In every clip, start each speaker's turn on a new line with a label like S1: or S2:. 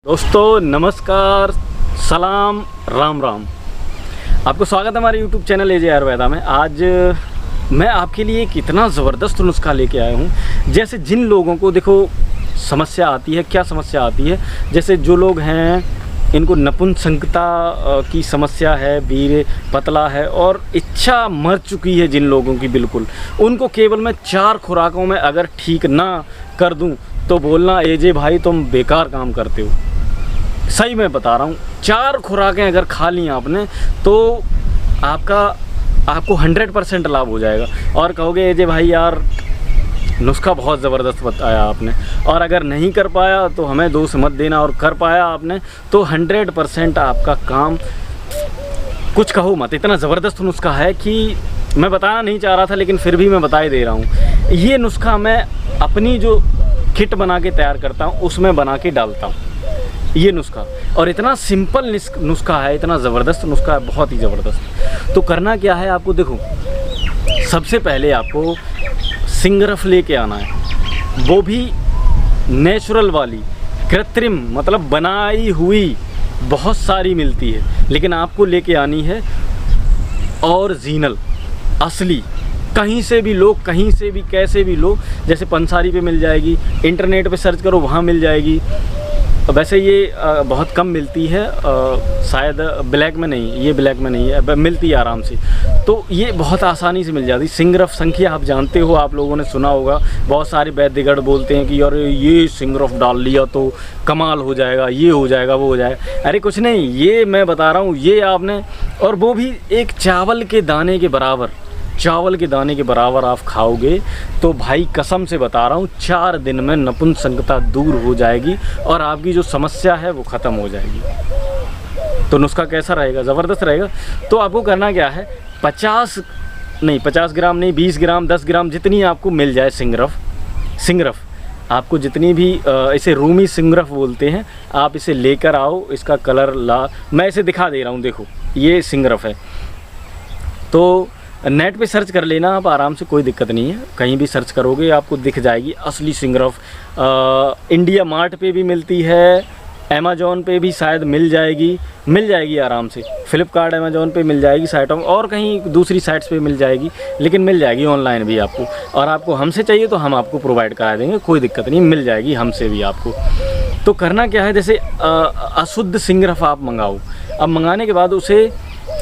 S1: दोस्तों नमस्कार, सलाम, राम राम। आपको स्वागत है हमारे YouTube चैनल AJ आयुर्वेदा में। आज मैं आपके लिए एक इतना ज़बरदस्त नुस्खा लेके आया हूँ। जैसे जिन लोगों को देखो समस्या आती है, क्या समस्या आती है, जैसे जो लोग हैं इनको नपुंसकता की समस्या है, वीर्य पतला है और इच्छा मर चुकी है जिन लोगों की, बिल्कुल उनको केवल मैं 4 खुराकों में अगर ठीक ना कर दूं तो बोलना AJ भाई तुम बेकार काम करते हो। सही मैं बता रहा हूँ, 4 खुराकें अगर खा ली आपने तो आपको 100% लाभ हो जाएगा। और कहोगे AJ भाई यार नुस्खा बहुत ज़बरदस्त बताया आपने, और अगर नहीं कर पाया तो हमें दोष मत देना, और कर पाया आपने तो 100% आपका काम, कुछ कहो मत। इतना ज़बरदस्त नुस्खा है कि मैं बताना नहीं चाह रहा था लेकिन फिर भी मैं बता ही दे रहा हूँ। ये नुस्खा मैं अपनी जो किट बना के तैयार करता हूँ उसमें बना के डालता हूँ ये नुस्खा, और इतना सिंपल नुस्खा है, इतना ज़बरदस्त नुस्खा है, बहुत ही ज़बरदस्त। तो करना क्या है आपको, देखो सबसे पहले आपको सिंगरफ लेके आना है, वो भी नेचुरल वाली, कृत्रिम मतलब बनाई हुई बहुत सारी मिलती है, लेकिन आपको लेके आनी है ओरिजिनल, असली। कहीं से भी लो, कहीं से भी कैसे भी लो, जैसे पंसारी पे मिल जाएगी, इंटरनेट पे सर्च करो वहाँ मिल जाएगी। वैसे ये बहुत कम मिलती है, शायद ब्लैक में नहीं, ये ब्लैक में नहीं है, मिलती है आराम से, तो ये बहुत आसानी से मिल जाती है। सिंगरफ संख्या आप जानते हो, आप लोगों ने सुना होगा, बहुत सारे वैद्यगढ़ बोलते हैं कि यार ये सिंगरफ डाल लिया तो कमाल हो जाएगा, ये हो जाएगा, वो हो जाएगा। अरे कुछ नहीं, ये मैं बता रहा हूँ, ये आपने, और वो भी एक चावल के दाने के बराबर, चावल के दाने के बराबर आप खाओगे तो भाई कसम से बता रहा हूँ 4 दिन में नपुंसकता दूर हो जाएगी और आपकी जो समस्या है वो ख़त्म हो जाएगी। तो नुस्खा कैसा रहेगा, ज़बरदस्त रहेगा। तो आपको करना क्या है, 50 ग्राम नहीं, 20 ग्राम, 10 ग्राम, जितनी आपको मिल जाए सिंगरफ आपको जितनी भी, इसे रूमी सिंगरफ बोलते हैं, आप इसे लेकर आओ। इसका कलर मैं इसे दिखा दे रहा हूँ, देखो ये सिंगरफ है। तो नेट पे सर्च कर लेना आप आराम से, कोई दिक्कत नहीं है, कहीं भी सर्च करोगे आपको दिख जाएगी असली सिंगरफ। इंडिया मार्ट पे भी मिलती है, अमेज़ॉन पे भी शायद मिल जाएगी आराम से, फ्लिपकार्ट अमेज़ॉन पे मिल जाएगी साइटों में, और कहीं दूसरी साइट्स पे मिल जाएगी, लेकिन मिल जाएगी ऑनलाइन भी आपको। और आपको हमसे चाहिए तो हम आपको प्रोवाइड करा देंगे, कोई दिक्कत नहीं, मिल जाएगी हमसे भी आपको। तो करना क्या है, जैसे अशुद्ध सिंगरफ आप मंगाओ। अब मंगाने के बाद उसे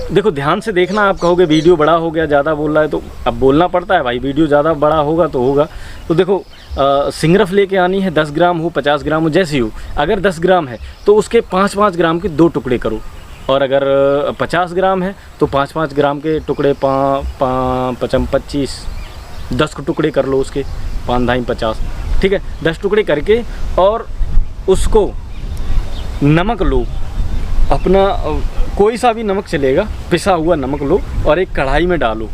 S1: देखो, ध्यान से देखना। आप कहोगे वीडियो बड़ा हो गया, ज़्यादा बोल रहा है, तो अब बोलना पड़ता है भाई, वीडियो ज़्यादा बड़ा होगा तो होगा। तो देखो सिंगरफ लेके आनी है, 10 ग्राम हो, 50 ग्राम हो, जैसी हो। अगर 10 ग्राम है तो उसके 5-5 ग्राम के 2 टुकड़े करो, और अगर 50 ग्राम है तो 5-5 ग्राम के टुकड़े 25 10 टुकड़े कर लो उसके, 5 50, ठीक है, 10 टुकड़े करके, और उसको नमक लो, अपना कोई सा भी नमक चलेगा, पिसा हुआ नमक लो और एक कढ़ाई में डालो,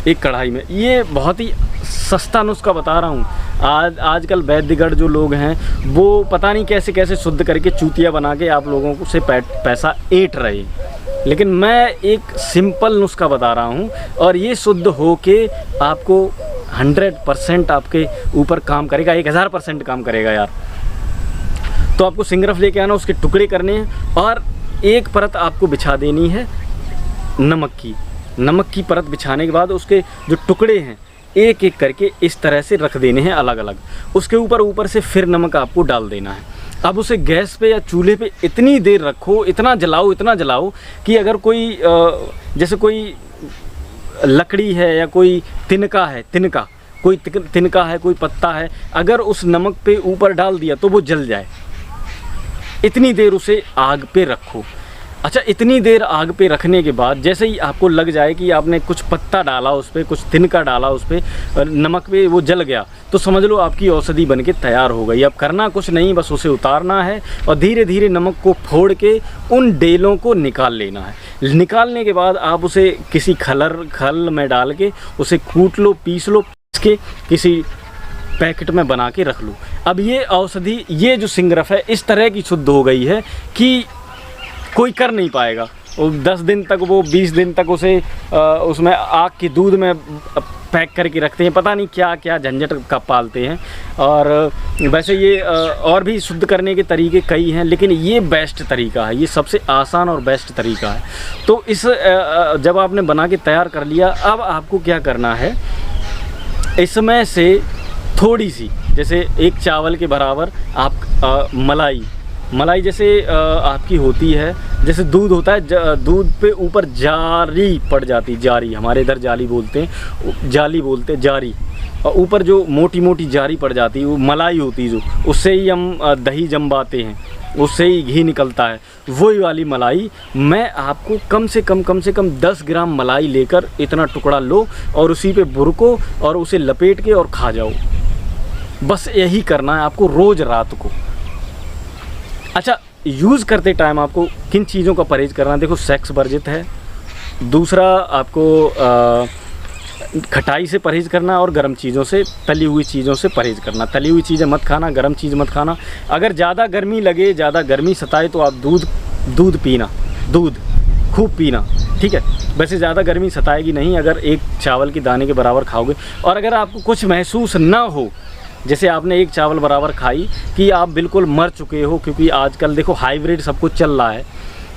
S1: एक कढ़ाई में। ये बहुत ही सस्ता नुस्खा बता रहा हूँ। आजकल वैद्यगढ़ जो लोग हैं वो पता नहीं कैसे कैसे शुद्ध करके चूतिया बना के आप लोगों को से पैसा ऐंठ रहे, लेकिन मैं एक सिंपल नुस्खा बता रहा हूँ, और ये शुद्ध हो के आपको 100% आपके ऊपर काम करेगा, 1000% काम करेगा यार। तो आपको सिंगरफ लेके आना, उसके टुकड़े करने हैं, और एक परत आपको बिछा देनी है नमक की परत बिछाने के बाद उसके जो टुकड़े हैं एक एक करके इस तरह से रख देने हैं अलग अलग। उसके ऊपर से फिर नमक आपको डाल देना है। अब उसे गैस पे या चूल्हे पे इतनी देर रखो, इतना जलाओ कि अगर कोई जैसे कोई लकड़ी है या कोई तिनका है, कोई पत्ता है, अगर उस नमक पे ऊपर डाल दिया तो वो जल जाए। इतनी देर उसे आग पे रखो। अच्छा, इतनी देर आग पे रखने के बाद जैसे ही आपको लग जाए कि आपने कुछ पत्ता डाला उस पर, कुछ तिनका डाला उस पर, नमक पे वो जल गया, तो समझ लो आपकी औषधि बनके तैयार हो गई। अब करना कुछ नहीं, बस उसे उतारना है और धीरे धीरे नमक को फोड़ के उन डेलों को निकाल लेना है। निकालने के बाद आप उसे किसी खल में डाल के उसे कूट लो, पीस लो, पीस के किसी पैकेट में बना के रख लो। अब ये औषधि, ये जो सिंगरफ है इस तरह की शुद्ध हो गई है कि कोई कर नहीं पाएगा। वो 10 दिन तक, वो 20 दिन तक उसे उसमें आग की दूध में पैक करके रखते हैं, पता नहीं क्या क्या झंझट का पालते हैं। और वैसे ये और भी शुद्ध करने के तरीके कई हैं, लेकिन ये बेस्ट तरीका है, ये सबसे आसान और बेस्ट तरीका है। तो इस जब आपने बना के तैयार कर लिया, अब आपको क्या करना है, इसमें से थोड़ी सी, जैसे एक चावल के बराबर आप मलाई जैसे आपकी होती है, जैसे दूध होता है, दूध पे ऊपर जारी पड़ जाती, जारी, हमारे इधर जाली बोलते हैं, जाली बोलते हैं, जारी, और ऊपर जो मोटी मोटी जारी पड़ जाती है वो मलाई होती है, जो उससे ही हम दही जमवाते हैं, उससे ही घी निकलता है, वही वाली मलाई। मैं आपको कम से कम 10 ग्राम मलाई लेकर इतना टुकड़ा लो और उसी पे बुरको और उसे लपेट के और खा जाओ। बस यही करना है आपको रोज़ रात को। अच्छा, यूज़ करते टाइम आपको किन चीज़ों का परहेज़ करना है? देखो, सेक्स वर्जित है, दूसरा आपको खटाई से परहेज़ करना और गर्म चीज़ों से, तली हुई चीज़ों से परहेज़ करना। तली हुई चीज़ें मत खाना, गर्म चीज़ मत खाना। अगर ज़्यादा गर्मी लगे, ज़्यादा गर्मी सताए तो आप दूध पीना, दूध खूब पीना, ठीक है। वैसे ज़्यादा गर्मी सताएगी नहीं अगर एक चावल के दाने के बराबर खाओगे। और अगर आपको कुछ महसूस ना हो, जैसे आपने एक चावल बराबर खाई कि आप बिल्कुल मर चुके हो, क्योंकि आजकल देखो हाइब्रिड सब कुछ चल रहा है,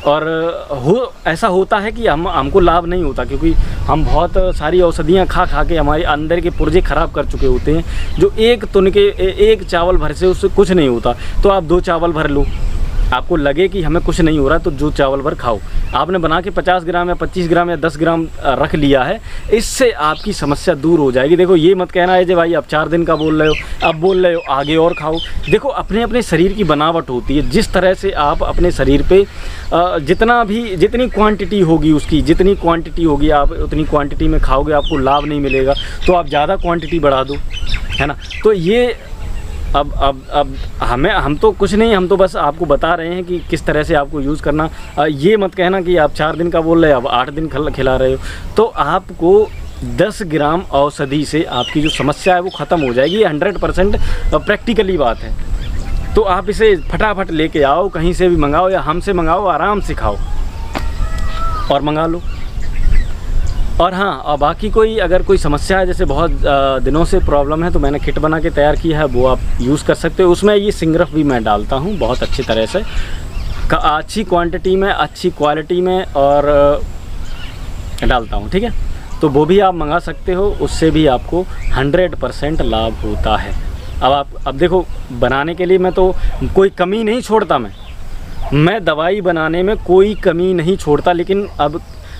S1: और ऐसा होता है कि हमको लाभ नहीं होता, क्योंकि हम बहुत सारी औषधियाँ खा के हमारे अंदर के पुर्जे ख़राब कर चुके होते हैं, जो एक चावल भर से उससे कुछ नहीं होता। तो आप 2 चावल भर लो, आपको लगे कि हमें कुछ नहीं हो रहा तो 2 चावल भर खाओ। आपने बना के 50 ग्राम या 25 ग्राम या 10 ग्राम रख लिया है, इससे आपकी समस्या दूर हो जाएगी। देखो, ये मत कहना है कि भाई आप 4 दिन का बोल रहे हो, अब बोल रहे हो आगे और खाओ। देखो, अपने अपने शरीर की बनावट होती है, जिस तरह से आप अपने शरीर पे जितनी क्वांटिटी होगी उसकी, जितनी क्वांटिटी होगी आप उतनी क्वांटिटी में खाओगे, आपको लाभ नहीं मिलेगा, तो आप ज़्यादा क्वांटिटी बढ़ा दो, है ना। तो ये अब हम तो कुछ नहीं, हम तो बस आपको बता रहे हैं कि किस तरह से आपको यूज़ करना। ये मत कहना कि आप 4 दिन का बोल रहे हो, अब 8 दिन खिला रहे हो। तो आपको 10 ग्राम औषधि से आपकी जो समस्या है वो ख़त्म हो जाएगी। 100% प्रैक्टिकली बात है। तो आप इसे फटाफट लेके आओ, कहीं से भी मंगाओ या हमसे मंगाओ, आराम से खाओ और मंगा लो। और हाँ, और बाकी अगर कोई समस्या है, जैसे बहुत दिनों से प्रॉब्लम है, तो मैंने किट बना के तैयार की है, वो आप यूज़ कर सकते हो। उसमें ये सिंगरफ भी मैं डालता हूँ बहुत अच्छी तरह से, अच्छी क्वांटिटी में, अच्छी क्वालिटी में, और डालता हूँ, ठीक है। तो वो भी आप मंगा सकते हो, उससे भी आपको 100% लाभ होता है। अब देखो, बनाने के लिए मैं तो कोई कमी नहीं छोड़ता, मैं दवाई बनाने में कोई कमी नहीं छोड़ता। लेकिन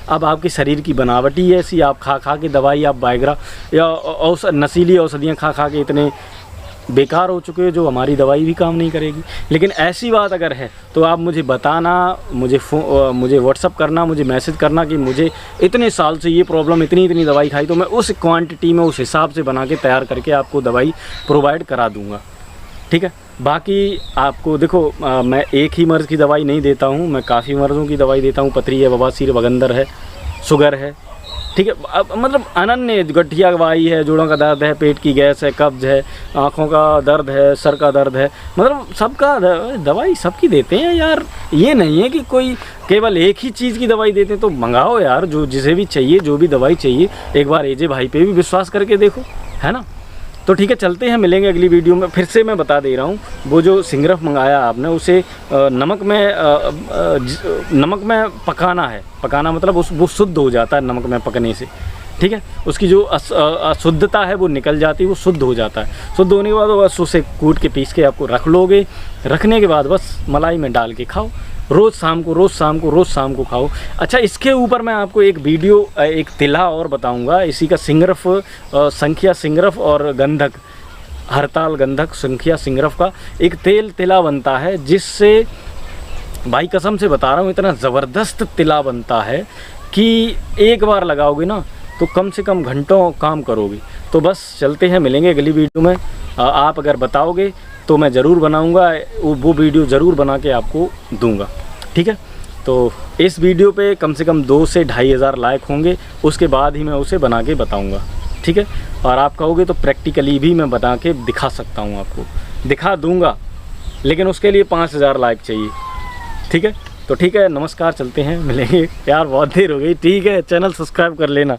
S1: अब आपके शरीर की बनावट ही ऐसी, आप खा के दवाई, आप बाइग्रा या नशीली औषधियाँ खा के इतने बेकार हो चुके हो, जो हमारी दवाई भी काम नहीं करेगी। लेकिन ऐसी बात अगर है तो आप मुझे बताना, मुझे व्हाट्सअप करना, मुझे मैसेज करना कि मुझे इतने साल से ये प्रॉब्लम, इतनी दवाई खाई, तो मैं उस क्वांटिटी में, उस हिसाब से बना के तैयार करके आपको दवाई प्रोवाइड करा दूँगा, ठीक है। बाकी आपको देखो, मैं एक ही मर्ज़ की दवाई नहीं देता हूँ, मैं काफ़ी मर्ज़ों की दवाई देता हूँ। पथरी है, बवासीर, बगंदर है, शुगर है, ठीक है। मतलब अनन्य, गठिया दवाई है, जोड़ों का दर्द है, पेट की गैस है, कब्ज़ है, आँखों का दर्द है, सर का दर्द है, मतलब सबका दवाई सबकी देते हैं यार। ये नहीं है कि कोई केवल एक ही चीज़ की दवाई देते हैं। तो मंगाओ यार, जो जिसे भी चाहिए, जो भी दवाई चाहिए, एक बार एजे भाई पे भी विश्वास करके देखो, है ना। तो ठीक है, चलते हैं, मिलेंगे अगली वीडियो में। फिर से मैं बता दे रहा हूँ, वो जो सिंगरफ मंगाया आपने, उसे नमक में पकाना है। पकाना मतलब वो शुद्ध हो जाता है नमक में पकने से, ठीक है। उसकी जो अशुद्धता है वो निकल जाती है, वो शुद्ध हो जाता है। शुद्ध होने के बाद बस उसे कूट के पीस के आपको रख लोगे। रखने के बाद बस मलाई में डाल के खाओ, रोज़ शाम को खाओ। अच्छा, इसके ऊपर मैं आपको एक तिला और बताऊंगा, इसी का सिंगरफ, संख्या सिंगरफ और गंधक, हरताल गंधक, संख्या सिंगरफ का एक तिला बनता है, जिससे भाई कसम से बता रहा हूँ, इतना ज़बरदस्त तिला बनता है कि एक बार लगाओगे ना तो कम से कम घंटों काम करोगे। तो बस चलते हैं, मिलेंगे अगली वीडियो में। आप अगर बताओगे तो मैं ज़रूर बनाऊंगा, वो वीडियो ज़रूर बना के आपको दूंगा, ठीक है। तो इस वीडियो पे कम से कम 2 से 2,500 लाइक होंगे, उसके बाद ही मैं उसे बना के बताऊंगा, ठीक है। और आप कहोगे तो प्रैक्टिकली भी मैं बना के दिखा सकता हूँ, आपको दिखा दूंगा, लेकिन उसके लिए 5,000 लाइक चाहिए, ठीक है। तो ठीक है, नमस्कार, चलते हैं, मिलेंगे यार, बहुत देर हो गई। ठीक है, चैनल सब्सक्राइब कर लेना।